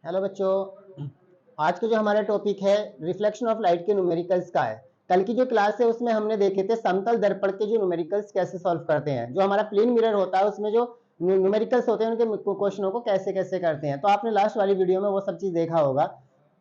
Hello बच्चों, आज का जो हमारा टॉपिक है रिफ्लेक्शन ऑफ लाइट के न्यूमेरिकल्स का है। कल की जो क्लास है उसमें हमने देखे थे समतल दर्पण के जो न्यूमेरिकल्स कैसे सॉल्व करते हैं। जो हमारा प्लेन मिरर होता है उसमें जो न्यूमेरिकल्स होते हैं उनके क्वेश्चनों को कैसे कैसे करते हैं। तो आपने लास्ट वाली वीडियो में वो सब चीज देखा होगा।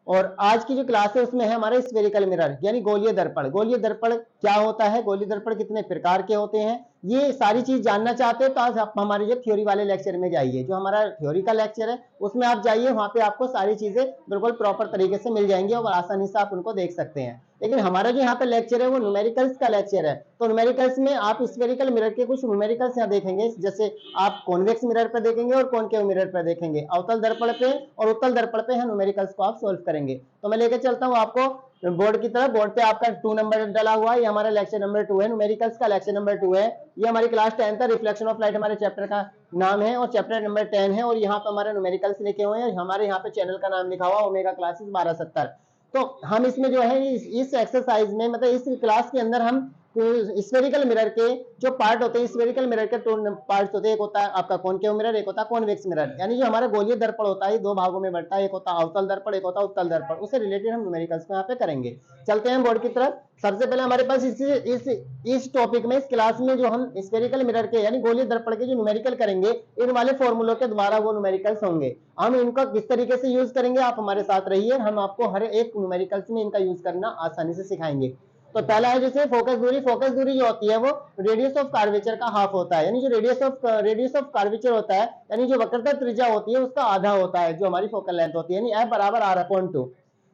और आज की जो क्लास है उसमें है हमारा स्फेरिकल मिरर यानी गोलीय दर्पण। गोलीय दर्पण क्या होता है, गोलीय दर्पण कितने प्रकार के होते हैं, ये सारी चीज जानना चाहते हैं तो आज आप हमारे जो थ्योरी वाले लेक्चर में जाइए। जो हमारा थ्योरी का लेक्चर है उसमें आप जाइए, वहां पे आपको सारी चीजें बिल्कुल प्रॉपर तरीके से मिल जाएंगी और आसानी से आप उनको देख सकते हैं। लेकिन हमारा जो यहाँ पे लेक्चर है वो न्यूमेरिकल्स का लेक्चर है। तो न्यूमेरिकल्स में आप स्फेरिकल मिरर के कुछ न्यूमेरिकल्स यहाँ देखेंगे, जैसे आप कॉन्वेक्स मिरर पर देखेंगे और कॉनकेव मिरर पर देखेंगे। अवतल दर्पण पे और उत्तल दर्पण पे न्यूमेरिकल्स को आप सोल्व करेंगे। तो मैं लेकर चलता हूँ आपको बोर्ड की तरफ। बोर्ड पे आपका 2 नंबर डला हुआ है, ये हमारा लेक्चर नंबर 2 है, न्यूमेरिकल्स का लेक्चर नंबर 2 है। ये हमारी क्लास 10 था, रिफ्लेक्शन ऑफ लाइट हमारे चैप्टर का नाम है और चैप्टर नंबर 10 है। और यहाँ पे हमारे न्यूमेरिकल्स लिखे हुए हैं, हमारे यहाँ पे चैनल का नाम लिखा हुआ ओमेगा क्लासेस 1270। तो हम इसमें जो है इस एक्सरसाइज में मतलब इस क्लास के अंदर हम स्फेरिकल मिरर के जो पार्ट होते हैं, स्फेरिकल मिरर के 2 पार्ट्स होते हैं। एक होता है आपका कॉनकेव मिरर, एक होता है कॉन्वेक्स मिरर। यानी जो हमारा गोलीय दर्पण होता है 2 भागों में बढ़ता है, एक होता है अवतल दर्पण, एक होता है उत्तल दर्पण। उससे रिलेटेड हम न्यूमेरिकल्स को यहाँ पे करेंगे। चलते हैं बोर्ड की तरफ। सबसे पहले हमारे पास इस टॉपिक में, इस क्लास में जो हम स्फेरिकल मिरर के यानी गोलीय दर्पण के जो न्यूमेरिकल करेंगे, इन वाले फॉर्मूलों के द्वारा वो न्यूमेरिकल्स होंगे। हम इनको किस तरीके से यूज करेंगे, आप हमारे साथ रहिए, हम आपको हर एक न्यूमेरिकल्स में इनका यूज करना आसानी से सिखाएंगे। तो पहला है जैसे फोकस दूरी। फोकस दूरी जो होती है वो रेडियस ऑफ कर्वेचर का हाफ होता है। यानी जो रेडियस ऑफ कर्वेचर होता है, यानी जो वक्रता त्रिज्या होती है उसका आधा होता है जो हमारी फोकल लेंथ होती है, यानी F बराबर R/2।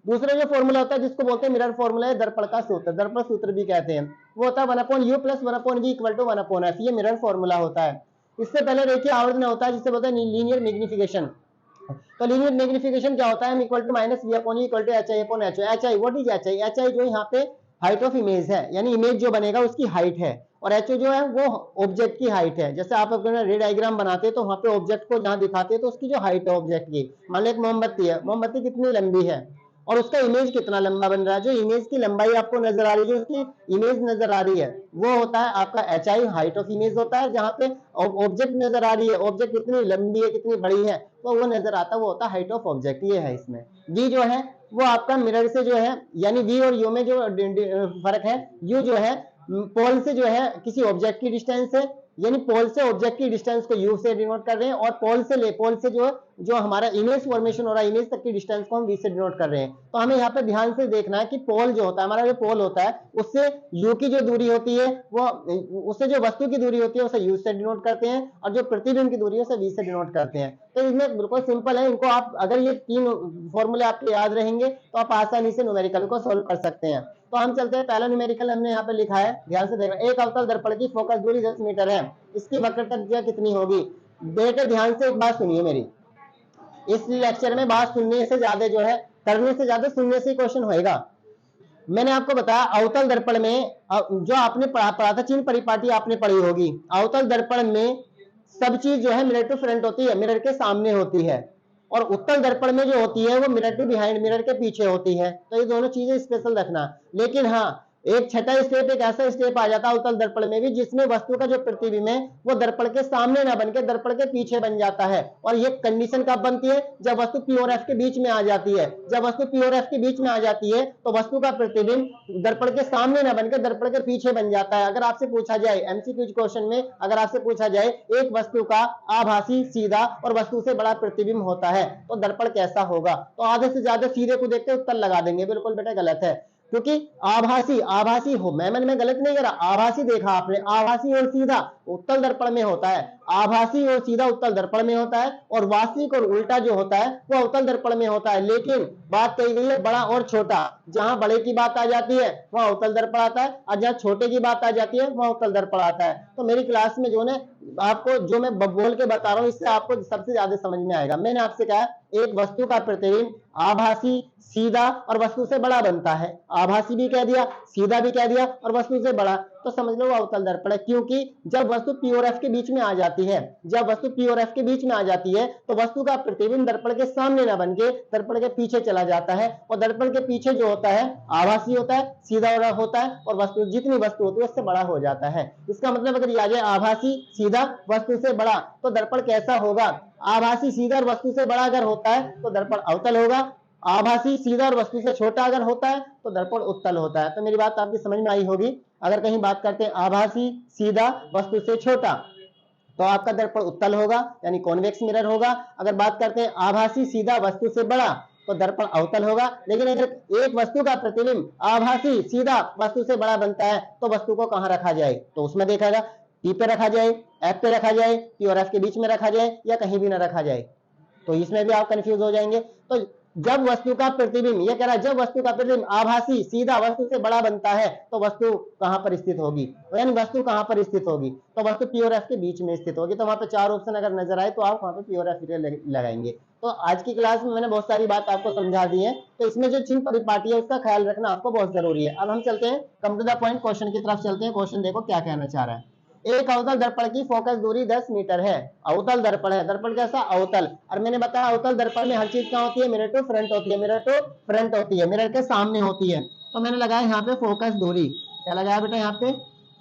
दूसरा जो फॉर्मूला होता है जिसको बोलते हैं मिरर फॉर्मूला है, दर्पण का सूत्र, दर्पण सूत्र भी कहते हैं, वो होता है 1/u + 1/v = 1/f। ये मिरर फॉर्मूला होता है। इससे पहले रेखीय आवर्धन होता है जिसे बोलते हैं लीनियर मैग्निफिकेशन। तो लीनियर मैग्निफिकेशन क्या होता है, m = -v/e = hi/ho। hi what is hi? hi जो यहाँ पे हाइट ऑफ इमेज है, यानी इमेज जो बनेगा उसकी हाइट है, और एच जो है वो ऑब्जेक्ट की हाइट है। जैसे आप अपना रे डायग्राम बनाते हैं तो वहां पे ऑब्जेक्ट को जहां दिखाते हैं तो उसकी जो हाइट है ऑब्जेक्ट की, मान लो एक मोमबत्ती है, मोमबत्ती कितनी लंबी है और उसका इमेज कितना लंबा बन रहा है, जो इमेज की लंबाई आपको नजर आ रही है, जो उसकी इमेज नजर आ रही है, वो होता है आपका H I, height of image होता है। जहां पे ऑब्जेक्ट नजर आ रही है, ऑब्जेक्ट कितनी लंबी है कितनी बड़ी है, तो वो नजर आता है, वो होता है हाइट ऑफ ऑब्जेक्ट। ये है इसमें वी जो है वो आपका मिरर से जो है, यानी वी और यू में जो फर्क है, यू जो है पोल से जो है किसी ऑब्जेक्ट की डिस्टेंस है, यानी पोल से ऑब्जेक्ट की डिस्टेंस को यू से डिनोट कर रहे हैं, और पोल से जो हमारा इमेज फॉर्मेशन हो रहा है, इमेज तक की डिस्टेंस को हम वी से डिनोट कर रहे हैं। तो हमें यहाँ पे ध्यान से देखना है कि पोल जो होता है, हमारा जो पोल होता है उससे यू की जो दूरी होती है वो, उससे जो वस्तु की दूरी होती है उसे यू से डिनोट करते हैं, और जो प्रतिबिंब की दूरी है उसे वी से डिनोट करते हैं। तो इसमें बिल्कुल सिंपल है, इनको आप अगर ये 3 फॉर्मूले आपके याद रहेंगे तो आप आसानी से न्यूमेरिकल को सोल्व कर सकते हैं। तो हम चलते हैं, पहला न्यूमेरिकल हमने यहाँ पे लिखा है, ध्यान से देखना। एक अवतल दर्पण की फोकस दूरी 10 मीटर है, इसकी वक्रता त्रिज्या कितनी होगी। बेटे ध्यान से एक बात सुनिए मेरी, इस लेक्चर में बात सुनने से ज्यादा जो है, करने से ज्यादा सुनने से क्वेश्चन होएगा। मैंने आपको बताया अवतल दर्पण में जो आपने पढ़ा था, चिन्ह परिपाटी आपने पढ़ी होगी। अवतल दर्पण में सब चीज जो है मिरर टू फ्रंट होती है, मिरर के सामने होती है, और उत्तल दर्पण में जो होती है वो मिरर टू बिहाइंड, मिरर के पीछे होती है। तो ये दोनों चीजें स्पेशल रखना। लेकिन हाँ, एक छठा स्टेप, एक ऐसा स्टेप आ जाता है उत्तल दर्पण में भी जिसमें वस्तु का जो प्रतिबिंब है वो दर्पण के सामने ना बनकर दर्पण के पीछे बन जाता है। और ये कंडीशन कब बनती है, जब वस्तु पी और एफ के बीच में आ जाती है। जब वस्तु पी और एफ के बीच में आ जाती है तो वस्तु का प्रतिबिंब दर्पण के सामने ना बनकर दर्पण के पीछे बन जाता है। अगर आपसे पूछा जाए एमसीक्यू क्वेश्चन में, अगर आपसे पूछा जाए एक वस्तु का आभासी, सीधा और वस्तु से बड़ा प्रतिबिंब होता है तो दर्पण कैसा होगा, तो आधे से ज्यादा सीधे को देखते उत्तर लगा देंगे। बिल्कुल बेटा गलत है, क्योंकि आभासी हो, मैंने में गलत नहीं करा, आभासी देखा आपने, आभासी और सीधा उत्तल दर्पण में होता है, आभासी और सीधा उत्तल दर्पण में होता है, और वास्तविक और उल्टा जो होता है वो उत्तल दर्पण में होता है। लेकिन बात कही गई है बड़ा और छोटा, जहां बड़े की बात आ जाती है वहां उत्तल दर्पण आता है, और जहां छोटे की बात आ जाती है वहां उत्तल दर्पण आता है। तो मेरी क्लास में जो ने आपको जो मैं बोल के बता रहा हूं इससे आपको सबसे ज्यादा समझ में आएगा। मैंने आपसे कहा एक वस्तु का प्रतिबिंब आभासी, सीधा और वस्तु से बड़ा बनता है, आभासी भी कह दिया, सीधा भी कह दिया और वस्तु से बड़ा, तो समझ लो वो अवतल दर्पण है। क्योंकि जब वस्तु पी और एफ के बीच में आ जाती है, जब वस्तु पी और एफ के बीच में आ जाती है तो वस्तु का प्रतिबिंब दर्पण के सामने ना बनके दर्पण के पीछे चला जाता है, और दर्पण के पीछे जो होता है आभासी होता है, सीधा होता है, और वस्तु जितनी वस्तु होती है उससे बड़ा हो जाता है। इसका मतलब अगर आ जाए आभासी, सीधा, वस्तु से बड़ा, तो दर्पण कैसा होगा। आभासी सीधा और वस्तु से बड़ा अगर होता है तो दर्पण अवतल होगा, आभासी सीधा और वस्तु से छोटा अगर होता है तो दर्पण उत्तल होता है। तो मेरी बात आपकी समझ में आई होगी। अगर कहीं बात करते हैं आभासी सीधा वस्तु से छोटा तो आपका दर्पण उत्तल होगा यानी कॉन्वेक्स मिरर होगा। अगर बात करते हैं आभासी सीधा वस्तु से बड़ा तो दर्पण अवतल होगा। लेकिन अगर एक वस्तु का प्रतिबिंब आभासी सीधा वस्तु से बड़ा बनता है तो वस्तु को कहां रखा जाए, तो उसमें देखा जाएगा P पे रखा जाए, F पे रखा जाए, P और F के बीच में रखा जाए या कहीं भी ना रखा जाए, तो इसमें भी आप कंफ्यूज हो जाएंगे। तो जब वस्तु का प्रतिबिंब, ये कह रहा है जब वस्तु का प्रतिबिंब आभासी सीधा वस्तु से बड़ा बनता है तो वस्तु कहां पर स्थित होगी, यानी वस्तु कहां पर स्थित होगी, तो वस्तु P और F के बीच में स्थित होगी। तो वहां पे 4 ऑप्शन अगर नजर आए तो आप वहां पे P और F लगाएंगे। तो आज की क्लास में मैंने बहुत सारी बात आपको समझा दी है, तो इसमें जो चिन्ह परिपाटी है उसका ख्याल रखना आपको बहुत जरूरी है। अब हम चलते हैं, come to the point, question की तरफ चलते हैं। क्वेश्चन देखो क्या कहना चाह रहा है। एक अवतल दर्पण की फोकस दूरी 10 मीटर है। अवतल दर्पण है, दर्पण कैसा अवतल, और मैंने बताया अवतल दर्पण में हर चीज क्या होती है, मिरर टू फ्रंट होती है, मिरर टू फ्रंट होती है, मिरर के सामने होती है। तो मैंने लगाया यहाँ पे फोकस दूरी, क्या लगाया बेटा यहाँ पे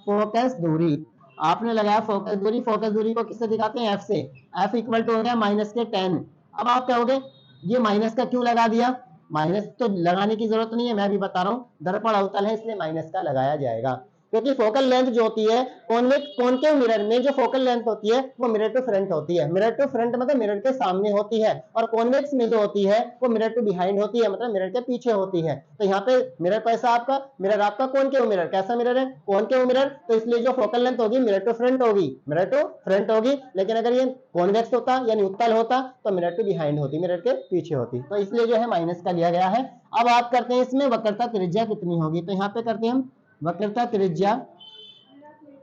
फोकस दूरी, आपने लगाया फोकस दूरी। फोकस दूरी को किससे दिखाते हैं, एफ से। एफ इक्वल टू हो गया -10। अब आप कहोगे ये माइनस का क्यों लगा दिया, माइनस तो लगाने की जरूरत नहीं है, मैं भी बता रहा हूँ, दर्पण अवतल है इसलिए माइनस का लगाया जाएगा। क्योंकि फोकल लेंथ जो होती है कॉनकेव मिरर में, जो फोकल लेंथ होती है वो मिरर टू फ्रंट होती है। मिरर टू फ्रंट मतलब मिरर के सामने होती है, और कॉन्वेक्स में जो होती है वो मिरर टू बिहाइंड होती है, मतलब मिरर के पीछे होती है। तो यहाँ पे मिरर कैसा आपका, मिरर आपका कॉनकेव मिरर, कैसा मिरर है, कॉनकेव मिरर, तो इसलिए जो फोकल लेंथ होगी मिरर टू फ्रंट होगी, मिरर टू फ्रंट होगी। लेकिन अगर ये कॉन्वेक्स होता यानी उत्तल होता तो मिरर टू बिहाइंड होती, मिरर के पीछे होती। तो इसलिए जो है माइनस का लिया गया है। अब आप करते हैं इसमें वक्रता त्रिज्या कितनी होगी, तो यहाँ पे करते हैं हम वक्रता त्रिज्या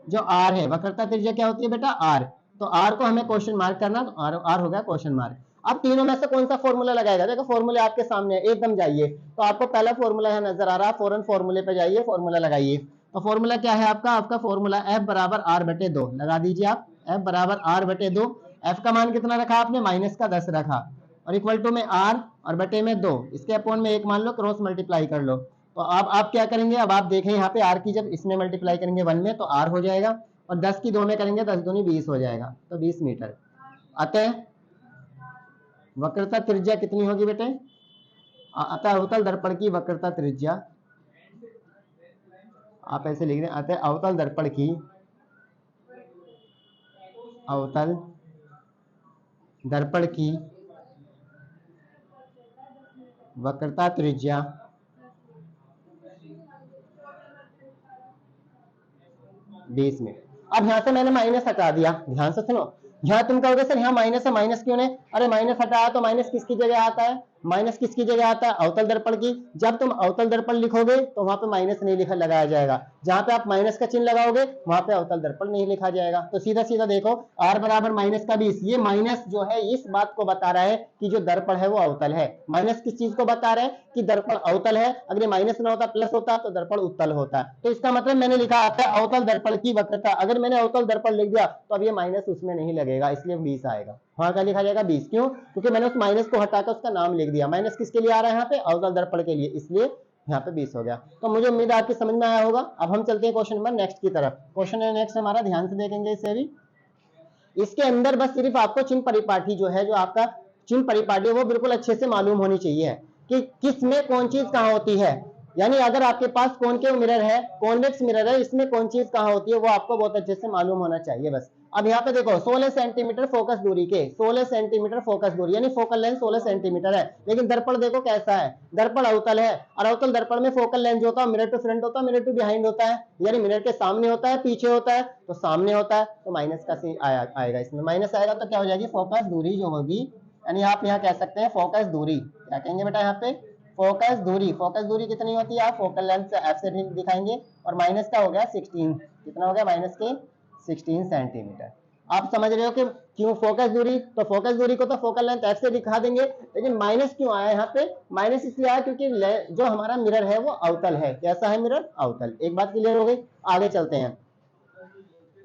जो r है, वक्रता त्रिज्या क्या होती है बेटा r, तो r को हमें क्वेश्चन मार्क करना, तो r हो गया क्वेश्चन मार्क। अब तीनों में से कौन सा फॉर्मूला लगाएगा, देखो फॉर्मूले आपके सामने एकदम जाइए, तो आपको पहला फॉर्मूला है नजर आ रहा है, फौरन फॉर्मूले पे जाइए, फॉर्मूला लगाइए। तो फॉर्मूला क्या है आपका, आपका फॉर्मूला F बराबर r/2 लगा दीजिए आप, F बराबर r/2। F का मान कितना रखा आपने, -10 रखा, और इक्वल टू में r और बटे में 2, इसके अपॉन में 1 मान लो, क्रॉस मल्टीप्लाई कर लो। तो अब आप क्या करेंगे, अब आप देखें यहाँ पे r की जब इसमें मल्टीप्लाई करेंगे 1 में तो r हो जाएगा, और 10 की 2 में करेंगे 10 दूनी 20 हो जाएगा, तो 20 मीटर। अतः वक्रता त्रिज्या कितनी होगी बेटे, अतः अवतल दर्पण की वक्रता त्रिज्या, आप ऐसे लिख दें, अतः अवतल दर्पण की, अवतल दर्पण की वक्रता त्रिज्या 20 मीटर। अब यहां से मैंने माइनस हटा दिया, ध्यान से सुनो, यहाँ तुम कहोगे सर यहाँ माइनस है, माइनस क्यों नहीं, अरे माइनस हटाया तो माइनस किसकी जगह आता है, माइनस किसकी जगह आता है, अवतल दर्पण की। जब तुम अवतल दर्पण लिखोगे तो वहां पे माइनस नहीं लिखा लगाया जाएगा, जहां पे आप माइनस का चिन्ह लगाओगे वहां पे अवतल दर्पण नहीं लिखा जाएगा। तो सीधा सीधा देखो r बराबर -20, ये माइनस जो है इस बात को बता रहा है कि जो दर्पण है वो अवतल है। माइनस किस चीज को बता रहा है कि दर्पण अवतल है, अगर माइनस ना होता प्लस होता तो दर्पण उत्तल होता। तो इसका मतलब मैंने लिखा आता है अवतल दर्पण की वक्रता, अगर मैंने अवतल दर्पण लिख दिया तो अब ये माइनस उसमें नहीं लगेगा, इसलिए 20 आएगा, वहां का लिखा जाएगा 20। क्यों, क्योंकि मैंने उस माइनस को हटाकर उसका नाम लिख दिया, माइनस किसके लिए आ रहा है यहाँ पे, अवतल दर्पण के लिए, इसलिए यहाँ पे 20 हो गया। तो मुझे उम्मीद है आपकी समझ में आया होगा। अब हम चलते हैं क्वेश्चन नंबर नेक्स्ट की तरफ। क्वेश्चन नेक्स्ट हमारा, ध्यान से देखेंगे इसे भी, इसके अंदर बस सिर्फ आपको चिन्ह परिपाटी जो है, जो आपका चिन्ह परिपाटी वो बिल्कुल अच्छे से मालूम होनी चाहिए कि किस में कौन चीज कहाँ होती है। यानी अगर आपके पास कॉनकेव मिरर है, कॉन्वेक्स मिरर है, इसमें कौन चीज कहाँ होती है वो आपको बहुत अच्छे से मालूम होना चाहिए बस। अब यहाँ पे देखो 16 सेंटीमीटर फोकस दूरी के, 16 सेंटीमीटर फोकस दूरी यानी फोकल लेंथ 16 सेंटीमीटर है, लेकिन दर्पण देखो कैसा है, दर्पण अवतल है, और अवतल दर्पण में फोकल लेंथ जो होता है मिरर टू फ्रंट होता है, मिरर टू बिहाइंड होता है, यानी मिरर के सामने होता है, पीछे होता है, तो सामने होता है, तो माइनस का आएगा, इसमें माइनस आएगा तो क्या हो जाएगी, फोकस दूरी जो होगी, यानी आप यहाँ कह सकते हैं फोकस दूरी, क्या कहेंगे बेटा यहाँ पे, फोकस दूरी। फोकस दूरी कितनी होती है, आप फोकल लेंथ से एफ से दिखाएंगे, और माइनस का हो गया 16, कितना हो गया माइनस के 16 सेंटीमीटर। आप समझ रहे हो कि क्यों फोकस दूरी, तो फोकस दूरी को तो फोकल लेंथ एफ से दिखा देंगे, लेकिन माइनस क्यों आया यहाँ पे, माइनस इसलिए आया क्योंकि जो हमारा मिरर है वो अवतल है। कैसा है मिरर, अवतल। एक बात क्लियर हो गई, आगे चलते हैं।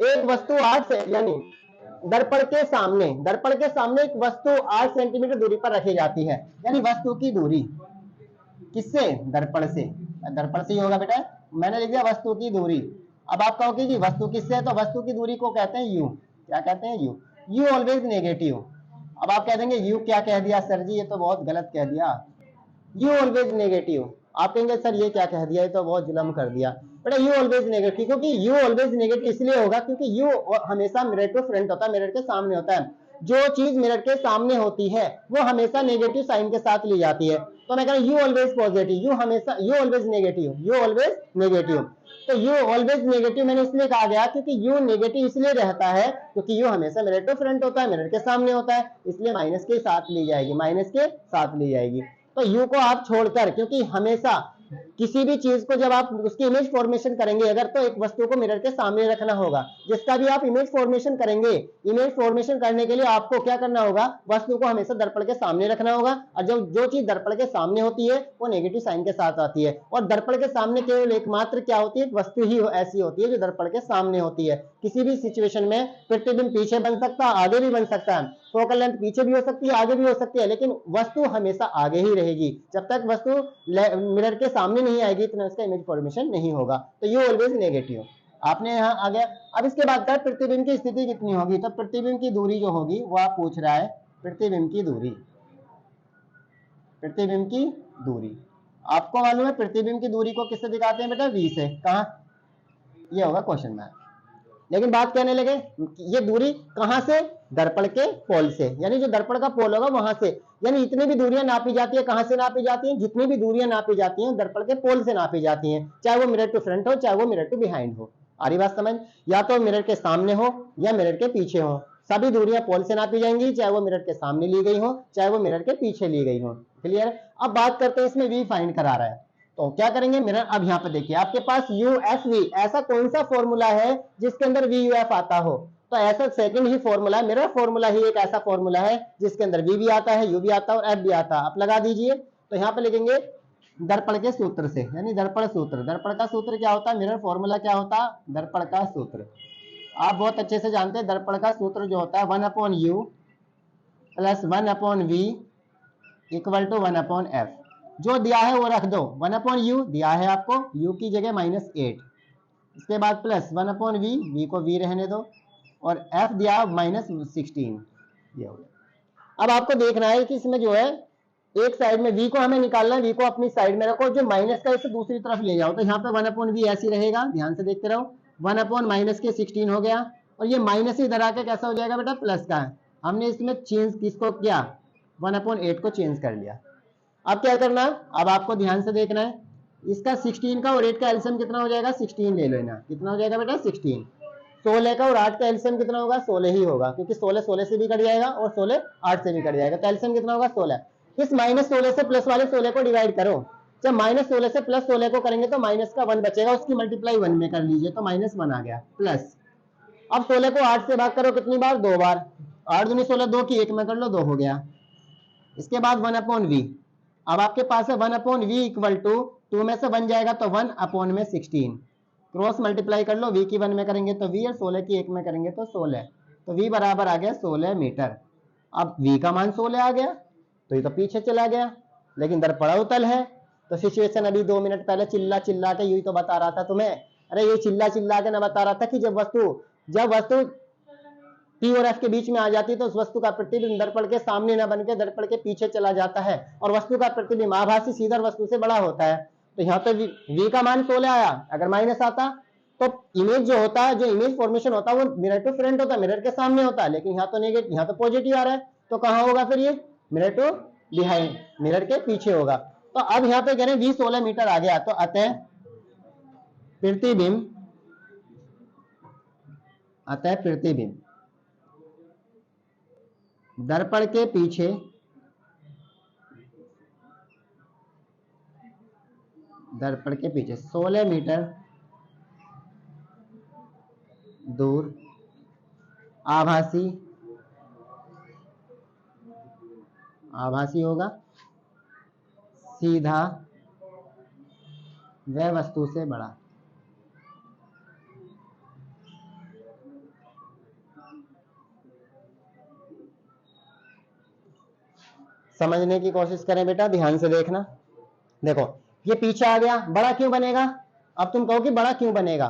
एक वस्तु 8 से यानी दर्पण के सामने एक वस्तु 8 सेंटीमीटर दूरी पर रखी जाती है, यानी वस्तु की दूरी किससे, दर्पण से, दर्पण से ही होगा बेटा, मैंने लिख दिया वस्तु की दूरी। अब आप कहोगे कि वस्तु किससे है, तो वस्तु की दूरी को कहते हैं u, क्या कहते हैं u, u ऑलवेज नेगेटिव, अब आप कह देंगे यू क्या कह दिया सर जी, ये तो बहुत गलत कह दिया, यू ऑलवेज नेगेटिव। आप कहेंगे सर ये क्या कह दिया, ये तो बहुत जुल्म कर दिया। बेटा यू ऑलवेज नेगेटिव, क्योंकि यू ऑलवेज नेगेटिव इसलिए होगा क्योंकि यू हमेशा मिरर टू फ्रंट होता है, मिरर के सामने होता है। जो चीज मिरर के सामने होती है वो हमेशा नेगेटिव साइन के साथ ली जाती है। तो मैं कह रहा हूं यू ऑलवेज पॉजिटिव, यू हमेशा, you always negative, you always negative. तो यू ऑलवेज नेगेटिव मैंने इसलिए कहा गया क्योंकि यू नेगेटिव इसलिए रहता है क्योंकि यू हमेशा मिरर टू फ्रंट होता है, मिरर के सामने होता है, इसलिए माइनस के साथ ली जाएगी, माइनस के साथ ली जाएगी। तो यू को आप छोड़कर, क्योंकि हमेशा किसी भी चीज को जब आप उसकी इमेज फॉर्मेशन करेंगे अगर, तो एक वस्तु को मिरर के सामने रखना होगा। जिसका भी आप इमेज फॉर्मेशन करेंगे, इमेज फॉर्मेशन करने के लिए आपको क्या करना होगा, वस्तु को हमेशा दर्पण के सामने रखना होगा। और जो चीज दर्पण के सामने होती है वो नेगेटिव साइन के साथ आती है। और दर्पण के सामने केवल एकमात्र क्या होती है, वस्तु ही ऐसी होती है जो दर्पण के सामने होती है। किसी भी सिचुएशन में प्रतिबिंब पीछे बन सकता है, आगे भी बन सकता है, फोकल लेंथ पीछे भी हो सकती है, आगे भी हो सकती है, लेकिन वस्तु हमेशा आगे ही रहेगी। जब तक वस्तु मिरर के सामने नहीं आएगी इतना उसका इमेज फॉर्मेशन नहीं होगा। तो यू ऑलवेज नेगेटिव आपने यहाँ आ गया। अब इसके बाद का प्रतिबिंब की स्थिति कितनी होगी, तो प्रतिबिंब की दूरी जो होगी वो आप पूछ रहा है, प्रतिबिंब की दूरी, प्रतिबिंब की दूरी आपको मालूम है प्रतिबिंब की दूरी को किससे दिखाते हैं बेटा, v से। कहां, ये होगा क्वेश्चन में। लेकिन बात कहने लगे ये दूरी कहां से, दर्पण के पोल से, यानी जो दर्पण का पोल होगा वहां से। यानी इतनी भी दूरियां नापी जाती है, कहां से नापी जाती हैं, जितनी भी दूरियां नापी जाती हैं दर्पण के पोल से नापी जाती हैं, चाहे वो मिरर टू फ्रंट हो चाहे वो मिरर टू बिहाइंड हो। आ रही बात समझ, या तो मिरर के सामने हो या मिरर के पीछे हो, सभी दूरियां पोल से नापी जाएंगी, चाहे वो मिरर के सामने ली गई हो चाहे वो मिरर के पीछे ली गई हो। क्लियर। अब बात करते हैं इसमें v फाइंड करा रहा है तो क्या करेंगे मिरर। अब यहाँ पे देखिए आपके पास UFV, ऐसा कौन सा फॉर्मूला है जिसके अंदर VUF आता हो, तो ऐसा सेकंड ही फॉर्मूला है, मिरर फॉर्मूला ही एक ऐसा फॉर्मूला है जिसके अंदर V भी आता है, U भी आता है और F भी आता है। आप लगा दीजिए। तो यहाँ पे लिखेंगे दर्पण के सूत्र से, यानी दर्पण सूत्र। दर्पण का सूत्र क्या होता है, मिरर फॉर्मूला क्या होता है, दर्पण का सूत्र। आप बहुत अच्छे से जानते हैं दर्पण का सूत्र जो होता है 1/u plus 1/v equal to 1/f। जो दिया है वो रख दो, 1/u दिया है आपको, u की जगह -8, इसके बाद प्लस 1/v, v को v रहने दो, और f दिया -16। ये हो गया। अब आपको देखना है कि इसमें जो है एक साइड में v को हमें निकालना है, v को अपनी साइड में रखो, जो माइनस का इसे दूसरी तरफ ले जाओ। तो यहाँ पे 1/v ऐसी रहेगा, ध्यान से देखते रहो, 1/-16 हो गया, और ये माइनस इधर आके कैसा हो जाएगा बेटा, प्लस का है। हमने इसमें चेंज किसको किया, 1/8 को चेंज कर लिया। अब क्या करना, अब आपको ध्यान से देखना है, इसका 16 का और 8 का एलसीएम कितना हो जाएगा, 16 ले लेना। कितना हो जाएगा बेटा, 16। 16 का और 8 का एलसीएम कितना होगा, 16 ही होगा, क्योंकि 16 16 से भी कट जाएगा और 16 8 से भी कट जाएगा, तो एलसीएम कितना होगा, 16। इस -16 से प्लस वाले 16 को डिवाइड करो। जब -16 से प्लस 16 को करेंगे तो माइनस का 1 बचेगा, उसकी मल्टीप्लाई 1 में कर लीजिए, तो -1 आ गया, प्लस। अब 16 को 8 से भाग करो कितनी बार, 2 बार, 8 दूनी 16, 2 की 1 में कर लो, 2 हो गया। इसके बाद 1/v, अब आपके पास है 1/v इक्वल टू 2 में से 1 जाएगा तो 1/16, क्रॉस मल्टीप्लाई कर लो, v की 1 में करेंगे तो v और 16 की 1 में करेंगे तो 16, तो v बराबर आ गया 16 मीटर। अब v का मान 16 आ गया तो ये तो पीछे चला गया, लेकिन दर्पण अवतल है। तो सिचुएशन अभी 2 मिनट पहले चिल्ला चिल्ला के यही तो बता रहा था तुम्हें, अरे ये चिल्ला चिल्ला के ना बता रहा था कि जब वस्तु P और F के बीच में आ जाती है तो उस वस्तु का प्रतिबिंब दर्पण के सामने न बनकर दर्पण के पीछे चला जाता है, और वस्तु का प्रतिबिंब आभासी सीधा वस्तु से बड़ा होता है। तो यहाँ पे v का मान 16 आया, अगर माइनस आता तो इमेज जो होता है, जो इमेज फॉर्मेशन होता है वो मिरर टू फ्रंट होता है, मिरर के सामने होता है, लेकिन यहाँ तो नेगेटिव, यहाँ तो पॉजिटिव आ रहा है, तो कहाँ होगा फिर ये, मिरर टू बिहाइंड, मिरर के पीछे होगा। तो अब यहाँ पे कह रहे हैं v 16 मीटर आ गया, तो अतः प्रतिबिंब दर्पण के पीछे दर्पण के पीछे 16 मीटर दूर आभासी होगा, सीधा वह वस्तु से बड़ा। समझने की कोशिश करें बेटा, ध्यान से देखना। देखो ये पीछे आ गया, बड़ा क्यों बनेगा, अब तुम कहो कि बड़ा क्यों बनेगा,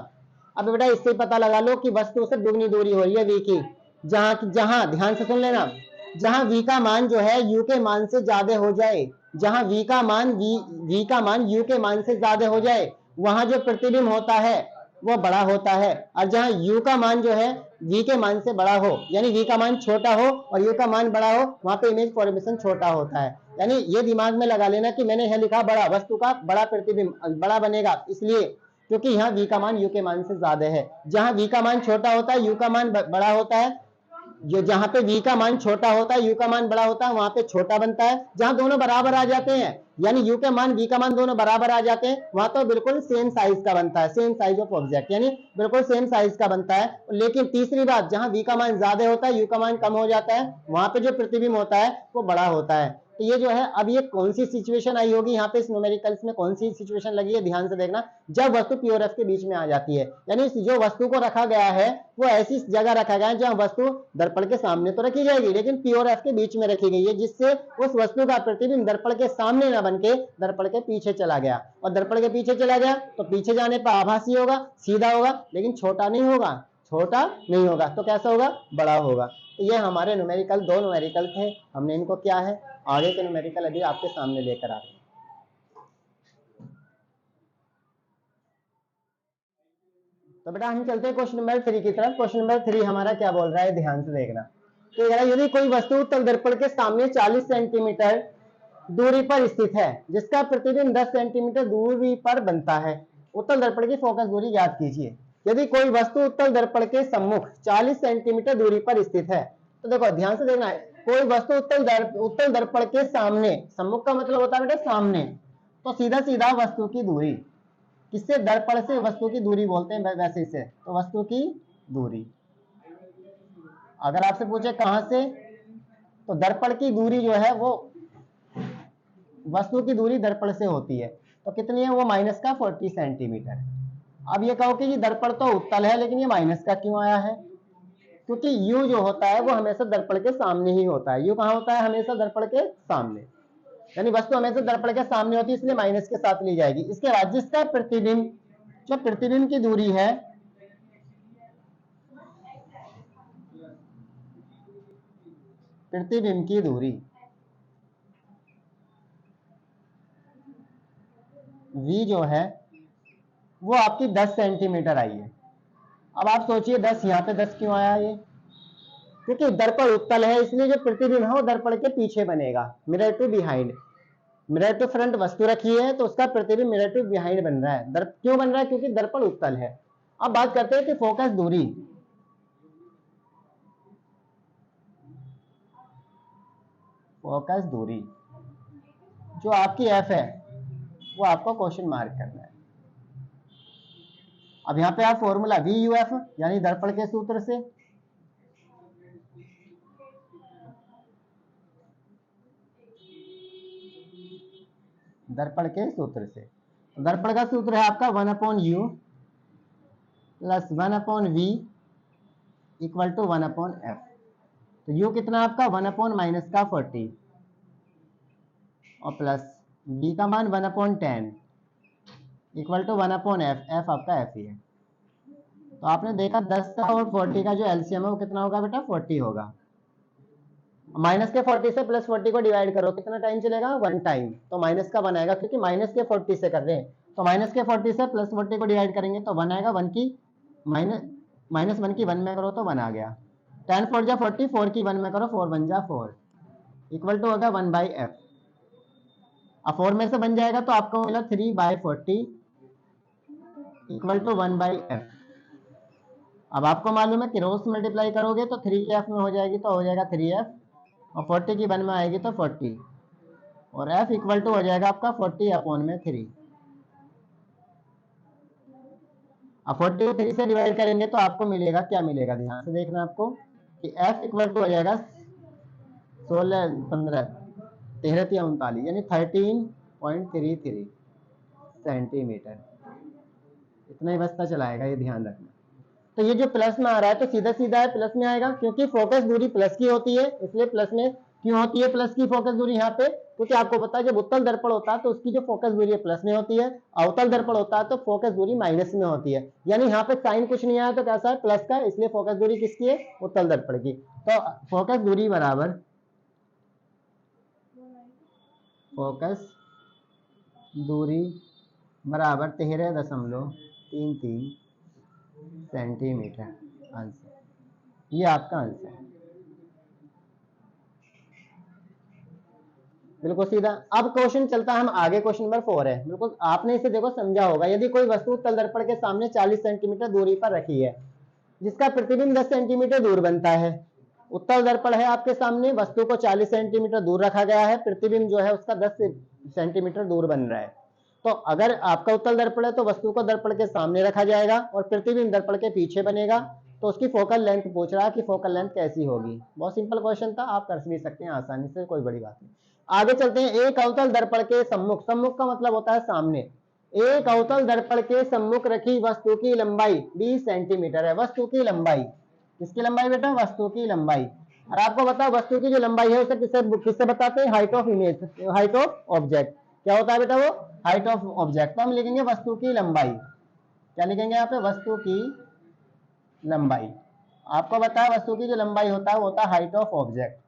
अब बेटा इससे पता लगा लो कि वस्तु से दुगनी दूरी हो रही है v की, जहां ध्यान से सुन लेना, जहां v का मान जो है u के मान से ज्यादा हो जाए, जहां v का मान u के मान से ज्यादा हो जाए, वहां जो प्रतिबिंब होता है वो बड़ा होता है। और जहां u का मान जो है v के मान से बड़ा हो, यानी v का मान छोटा हो और u का मान बड़ा हो, वहां पे इमेज फॉर्मेशन छोटा होता है। यानी ये दिमाग में लगा लेना कि मैंने यह लिखा बड़ा, वस्तु का बड़ा प्रतिबिंब बड़ा बनेगा, इसलिए क्योंकि यहाँ v का मान u के मान से ज्यादा है। जहां v का मान छोटा होता है u का मान बड़ा होता है, जो जहां पे v का मान छोटा होता है u का मान बड़ा होता है, वहां पे छोटा बनता है। जहां दोनों बराबर आ जाते हैं, यानी u का मान v का मान दोनों बराबर आ जाते हैं, वहां तो बिल्कुल सेम साइज का बनता है, सेम साइज ऑफ ऑब्जेक्ट, यानी बिल्कुल सेम साइज का बनता है। लेकिन तीसरी बात, जहां v का मान ज्यादा होता है u का मान कम हो जाता है, वहां पे जो प्रतिबिंब होता है वो बड़ा होता है। तो ये जो है, अब ये कौन सी सिचुएशन आई होगी यहाँ पे इस न्यूमेरिकल्स में, कौन सी सिचुएशन लगी है, ध्यान से देखना। जब वस्तु पी और एफ के बीच में आ जाती है, यानी जो वस्तु को रखा गया है वो ऐसी जगह रखा गया है जहां वस्तु दर्पण के सामने तो रखी जाएगी, लेकिन पी और एफ के बीच में रखी गई है, जिससे उस वस्तु का प्रतिबिंब दर्पण के सामने न बन के दर्पण के पीछे चला गया। और दर्पण के पीछे चला गया तो पीछे जाने पर आभासी होगा, सीधा होगा, लेकिन छोटा नहीं होगा, छोटा नहीं होगा, तो कैसा होगा, बड़ा होगा। तो ये हमारे न्यूमेरिकल, दो न्यूमेरिकल थे, हमने इनको क्या है, आगे के न्यूमेरिकल अभी आपके सामने लेकर आ रहे हैं। तो बेटा हम चलते हैं क्वेश्चन नंबर 3 की तरफ। क्वेश्चन नंबर 3 हमारा क्या बोल रहा है, ध्यान से देखना। तो यदि कोई वस्तु उत्तल दर्पण के सामने 40 सेंटीमीटर दूरी पर स्थित है, जिसका प्रतिबिंब 10 सेंटीमीटर दूरी पर बनता है, उत्तल दर्पण की फोकस दूरी ज्ञात कीजिए। यदि कोई वस्तु उत्तल दर्पण के सम्मुख 40 सेंटीमीटर दूरी पर स्थित है, तो देखो ध्यान से देखना है, कोई वस्तु उत्तल दर्पण के सामने, सम्मुख का मतलब होता है बेटा सामने, तो सीधा सीधा वस्तु की दूरी, किससे, दर्पण से वस्तु की दूरी बोलते हैं वैसे से, तो वस्तु की दूरी। अगर आपसे पूछे कहां से, तो दर्पण की दूरी जो है वो वस्तु की दूरी दर्पण से होती है, तो कितनी है वो, माइनस का 40 सेंटीमीटर। अब ये कहो कि ये दर्पण तो उत्तल है, लेकिन ये माइनस का क्यों आया है, क्योंकि u जो होता है वो हमेशा दर्पण के सामने ही होता है। u कहां होता है, हमेशा दर्पण के सामने, यानी वस्तु हमेशा दर्पण के सामने होती है, इसलिए माइनस के साथ ली जाएगी। इसके बाद जिसका प्रतिबिंब, जो प्रतिबिंब की दूरी है, प्रतिबिंब की दूरी v जो है वो आपकी 10 सेंटीमीटर आई है। अब आप सोचिए 10, यहाँ पे 10 क्यों आया, ये क्योंकि दर्पण उत्तल है, इसलिए जो प्रतिबिंब है वो दर्पण के पीछे बनेगा, mirror to behind. Mirror to front वस्तु रखी है तो उसका प्रतिबिंब मिरर टू बिहाइंड बन रहा है। क्यों बन रहा है, क्योंकि दर्पण उत्तल है। अब बात करते हैं कि फोकस दूरी, फोकस दूरी जो आपकी एफ है वो आपको क्वेश्चन मार्क करना है। अब यहां पे आप फॉर्मूला वी यू एफ, यानी दर्पण के सूत्र से, दर्पण के सूत्र से, दर्पण का सूत्र है आपका 1/u plus 1/v equal to 1/f। तो u कितना आपका 1/- का 40 और प्लस v का मान 1/10 इक्वल टू 1/f, f आपका f ही है। तो आपने देखा 10 का और 40 का जो एलसीएम है वो कितना होगा बेटा, 40 होगा। माइनस के 40 से प्लस 40 को डिवाइड करो, कितना टाइम चलेगा, 1 टाइम, तो माइनस का 1 आएगा, क्योंकि माइनस के 40 से कर रहे हैं, तो माइनस के 40 से प्लस 40 को डिवाइड करेंगे तो 1 आएगा, 1 की माइनस 1 की 1 में करो तो 1 आ गया। 10 4 जा 40, 4 की 1 में करो 4 1 जा 4 इक्वल टू होगा 1/f। अब 4 में से बन जाएगा तो आपको मिला 3/40 इक्वल टू 1/f। अब आपको मालूम है क्रॉस मल्टीप्लाई करोगे तो 3f में हो जाएगी, तो हो जाएगा 3f, और 40 की 1 में आएगी तो 40, और f इक्वल टू हो जाएगा आपका 40/3। अब 40 को 3 से डिवाइड करेंगे तो आपको मिलेगा, क्या मिलेगा, ध्यान से देखना आपको, कि f इक्वल टू हो जाएगा 16 15 13 39, यानी 13.33 सेंटीमीटर। इतना ही बस्ता चलाएगा, ये ध्यान रखना। तो ये जो प्लस में आ रहा है तो सीधा सीधा है प्लस में आएगा, क्योंकि फोकस दूरी प्लस की होती है, इसलिए प्लस में क्यों होती है प्लस की फोकस दूरी यहाँ पे, क्योंकि आपको पता है जब उत्तल दर्पण होता है तो उसकी जो फोकस दूरी है प्लस में होती है, अवतल दर्पण होता है तो फोकस दूरी माइनस में होती है। यानी यहाँ पे साइन कुछ नहीं आया तो कैसा है, प्लस का, इसलिए फोकस दूरी किसकी है, उत्तल दर्पण की। तो फोकस दूरी बराबर फोकस दूरी बराबर 13.33 सेंटीमीटर। आंसर, ये आपका आंसर है, बिल्कुल सीधा। अब क्वेश्चन चलता है हम आगे, क्वेश्चन नंबर 4 है। बिल्कुल आपने इसे देखो समझा होगा। यदि कोई वस्तु उत्तल दर्पण के सामने 40 सेंटीमीटर दूरी पर रखी है, जिसका प्रतिबिंब 10 सेंटीमीटर दूर बनता है। उत्तल दर्पण है आपके सामने, वस्तु को 40 सेंटीमीटर दूर रखा गया है, प्रतिबिंब जो है उसका 10 सेंटीमीटर दूर बन रहा है। तो अगर आपका उत्तल दर्पण है तो वस्तु को दर्पण के सामने रखा जाएगा और प्रतिबिंब दर्पण के पीछे बनेगा। तो उसकी फोकल लेंथ पूछ रहा है कि फोकल लेंथ कैसी होगी। बहुत सिंपल क्वेश्चन था, आप कर भी सकते हैं आसानी से, कोई बड़ी बात नहीं। आगे चलते हैं। एक अवतल दर्पण के सम्मुख, सम्मुख का मतलब होता है सामने, एक अवतल दर्पण के सम्मुख रखी वस्तु की लंबाई 20 सेंटीमीटर है। वस्तु की लंबाई, किसकी लंबाई बेटा? वस्तु की लंबाई। और आपको बताओ वस्तु की जो लंबाई है उसे किससे बताते हैं? Height of image, height of object. क्या होता है बेटा वो? Height of object. तो हम लिखेंगे वस्तु की लंबाई। क्या लिखेंगे यहाँ पे? वस्तु की लंबाई। आपको बताया वस्तु की जो लंबाई होता है वो होता है height of object.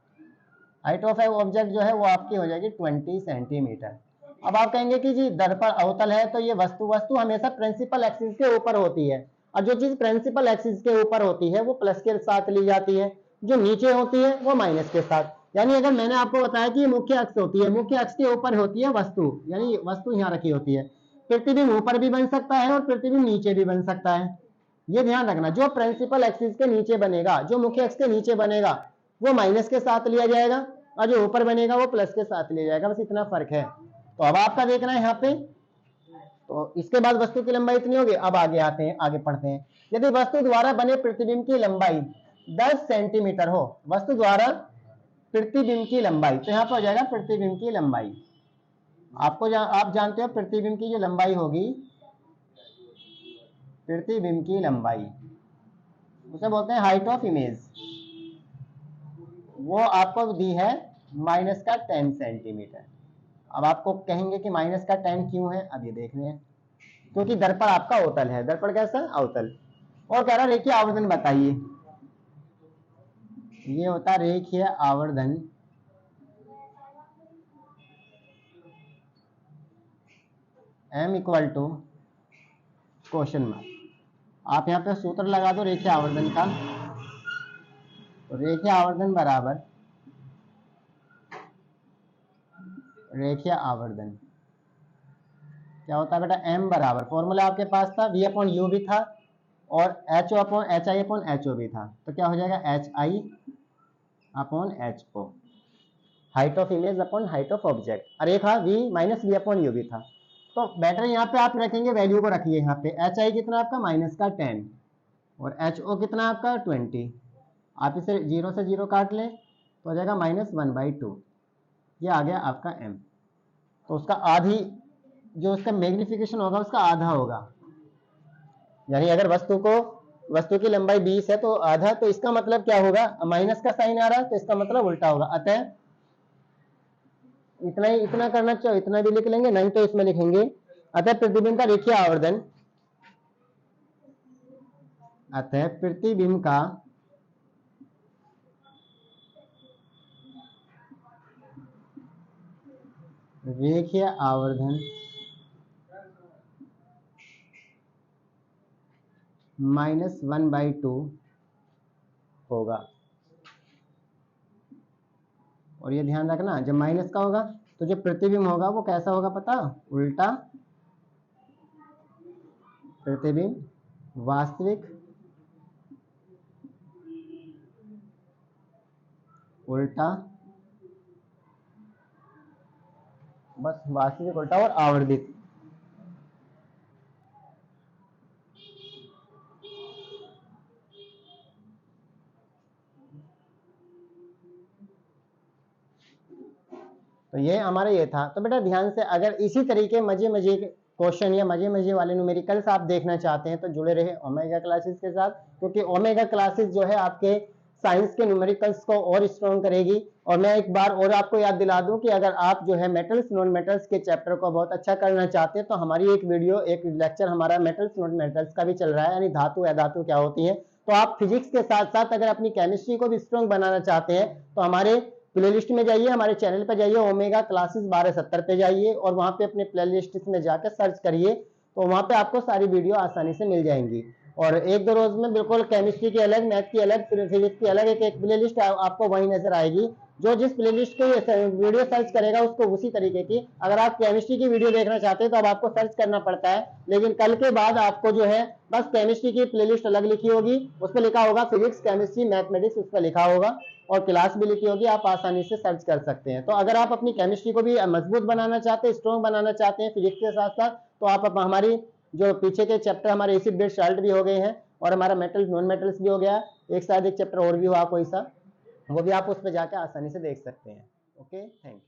Height of object जो है वो आपकी हो जाएगी 20 सेंटीमीटर। अब आप कहेंगे कि जी दर्पण अवतल है तो ये वस्तु हमेशा प्रिंसिपल एक्सिस के ऊपर होती है, और जो चीज प्रिंसिपल एक्सिस के ऊपर होती है वो प्लस के साथ ली जाती है, जो नीचे होती है वो माइनस के साथ। यानी अगर मैंने आपको बताया कि ये मुख्य अक्ष होती है, मुख्य अक्ष के ऊपर होती है वस्तु, यानी वस्तु यहाँ रखी होती है। प्रतिबिंब ऊपर भी बन सकता है और प्रतिबिंब नीचे भी बन सकता है। ये ध्यान रखना, जो प्रिंसिपल एक्सिस के नीचे बनेगा, जो मुख्य अक्ष के नीचे बनेगा वो माइनस के साथ लिया जाएगा, और जो ऊपर बनेगा वो प्लस के साथ लिया जाएगा। बस इतना फर्क है। तो अब आपका देखना है यहाँ पे। तो इसके बाद वस्तु की लंबाई इतनी होगी। अब आगे आते हैं, आगे पढ़ते हैं। यदि वस्तु द्वारा बने प्रतिबिंब की लंबाई 10 सेंटीमीटर हो, वस्तु द्वारा प्रतिबिंब की लंबाई, तो यहाँ पे हो जाएगा प्रतिबिंब की लंबाई। आप जानते हो प्रतिबिंब की जो लंबाई होगी, प्रतिबिंब की लंबाई उसे बोलते हैं हाइट ऑफ इमेज। वो आपको दी है माइनस का 10 सेंटीमीटर। अब आपको कहेंगे कि माइनस का 10 क्यों है? अब ये देख रहे हैं, क्योंकि दर्पण आपका अवतल है। दर्पण कैसा? अवतल। और कह रहा रेखीय आवर्धन बताइए। ये होता है रेखीय आवर्धन। m equal to question mark. आप यहाँ पे सूत्र लगा दो रेखीय आवर्धन का। तो रेखीय आवर्धन बराबर रेखीय आवर्धन क्या होता है बेटा? m बराबर, फॉर्मूला आपके पास था v अपॉन u भी था और HO upon HI upon HO भी था। तो क्या हो जाएगा? HI upon HO, height of image upon height of object. और एक था v minus v upon u भी था। तो बेटर यहाँ पे आप रखेंगे, वैल्यू को रखिए यहाँ पे। HI कितना आपका? माइनस का 10 और HO कितना आपका? 20। आप इसे 0 से 0 काट लें तो हो जाएगा -1/2। ये आ गया आपका m। तो उसका आधी, जो उसका मैग्निफिकेशन होगा उसका आधा होगा। यानी अगर वस्तु की लंबाई 20 है तो आधा, तो इसका मतलब क्या होगा? माइनस का साइन आ रहा है तो इसका मतलब उल्टा होगा। अतः इतना ही, इतना करना चाहिए, इतना भी लिख लेंगे, नहीं तो इसमें लिखेंगे अतः प्रतिबिंब का रेखीय आवर्धन, अतः प्रतिबिंब का रेखीय आवर्धन -1/2 होगा। और ये ध्यान रखना, जब माइनस का होगा तो जो प्रतिबिंब होगा वो कैसा होगा पता? उल्टा प्रतिबिंब, वास्तविक उल्टा, बस वास्तविक उल्टा और आवर्धित। तो ये हमारा ये था। तो बेटा ध्यान से, अगर इसी तरीके मजे क्वेश्चन या मजे वाले न्यूमेरिकल्स आप देखना चाहते हैं तो जुड़े रहे ओमेगा क्लासेस के साथ, क्योंकि ओमेगा क्लासेस जो है आपके साइंस के न्यूमेरिकल्स को और स्ट्रॉन्ग करेगी। और मैं एक बार और आपको याद दिला दूं कि अगर आप जो है मेटल्स नॉन मेटल्स के चैप्टर को बहुत अच्छा करना चाहते हैं तो हमारी एक लेक्चर हमारा मेटल्स नॉन मेटल्स का भी चल रहा है, यानी धातु अधातु क्या होती है। तो आप फिजिक्स के साथ साथ अगर अपनी केमिस्ट्री को भी स्ट्रॉन्ग बनाना चाहते हैं तो हमारे प्लेलिस्ट में जाइए, हमारे चैनल पे जाइए, ओमेगा क्लासेस 1270 पे जाइए और वहाँ पे अपने प्लेलिस्ट में जाकर सर्च करिए, तो वहाँ पे आपको सारी वीडियो आसानी से मिल जाएंगी। और एक दो रोज में बिल्कुल केमिस्ट्री की अलग, मैथ की अलग, फिजिक्स की अलग एक प्लेलिस्ट आपको वहीं नजर आएगी। जो जिस प्लेलिस्ट के वीडियो सर्च करेगा उसको उसी तरीके की, अगर आप केमिस्ट्री की वीडियो देखना चाहते हैं तो अब आपको सर्च करना पड़ता है, लेकिन कल के बाद आपको जो है बस केमिस्ट्री की प्लेलिस्ट अलग लिखी होगी, उस पर लिखा होगा फिजिक्स, केमिस्ट्री, मैथमेटिक्स, उस पर लिखा होगा और क्लास भी लिखी होगी, आप आसानी से सर्च कर सकते हैं। तो अगर आप अपनी केमिस्ट्री को भी मजबूत बनाना चाहते हैं, स्ट्रॉन्ग बनाना चाहते हैं फिजिक्स के साथ साथ, तो आप हमारी जो पीछे के चैप्टर हमारे एसिड बेस साल्ट भी हो गए हैं और हमारा मेटल नॉन मेटल्स भी हो गया, एक शायद एक चैप्टर और भी हुआ कोई सा, वो भी आप उस पर जाकर आसानी से देख सकते हैं। Okay, thank you.